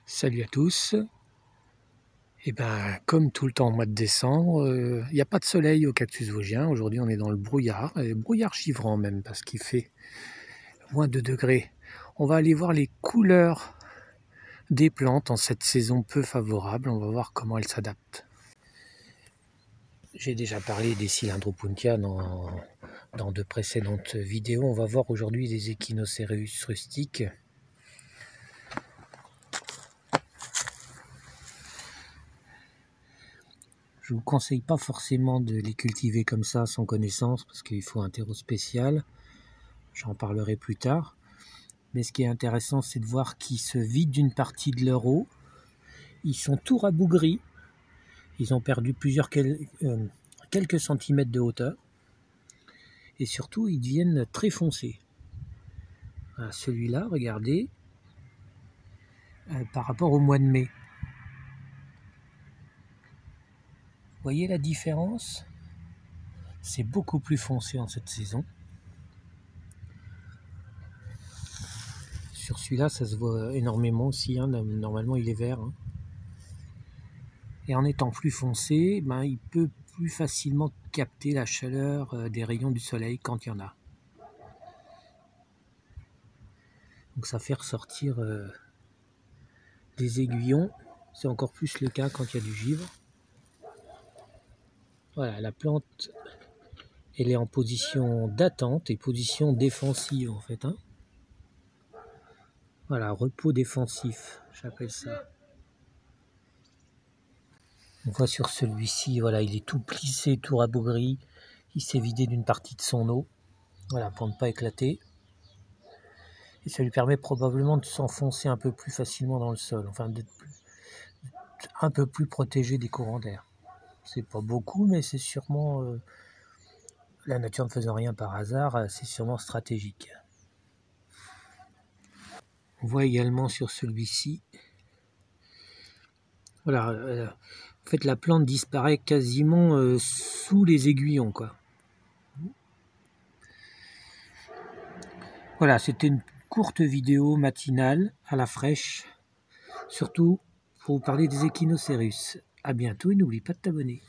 Salut à tous. Et ben, comme tout le temps au mois de décembre, il n'y a pas de soleil au cactus vosgien. Aujourd'hui, on est dans le brouillard, et brouillard givrant même, parce qu'il fait moins de degrés. On va aller voir les couleurs des plantes en cette saison peu favorable. On va voir comment elles s'adaptent. J'ai déjà parlé des Cylindropuntia dans de précédentes vidéos. On va voir aujourd'hui des Echinocereus rustiques. Je ne vous conseille pas forcément de les cultiver comme ça sans connaissance parce qu'il faut un terreau spécial. J'en parlerai plus tard. Mais ce qui est intéressant, c'est de voir qu'ils se vident d'une partie de leur eau. Ils sont tout rabougris. Ils ont perdu quelques centimètres de hauteur. Et surtout, ils deviennent très foncés. Voilà, celui-là, regardez, par rapport au mois de mai. Vous voyez la différence? C'est beaucoup plus foncé en cette saison. Sur celui-là, ça se voit énormément aussi. Normalement, il est vert. Et en étant plus foncé, il peut plus facilement capter la chaleur des rayons du soleil quand il y en a. Donc ça fait ressortir les aiguillons. C'est encore plus le cas quand il y a du givre. Voilà, la plante, elle est en position d'attente et position défensive en fait. Voilà, repos défensif, j'appelle ça. On voit sur celui-ci, voilà, il est tout plissé, tout rabougri. Il s'est vidé d'une partie de son eau, voilà, pour ne pas éclater. Et ça lui permet probablement de s'enfoncer un peu plus facilement dans le sol, enfin d'être un peu plus protégé des courants d'air. C'est pas beaucoup, mais c'est sûrement, la nature ne faisant rien par hasard, c'est sûrement stratégique. On voit également sur celui-ci, voilà, en fait la plante disparaît quasiment sous les aiguillons, quoi. Voilà, c'était une courte vidéo matinale à la fraîche, surtout pour vous parler des Echinocereus. A bientôt et n'oublie pas de t'abonner.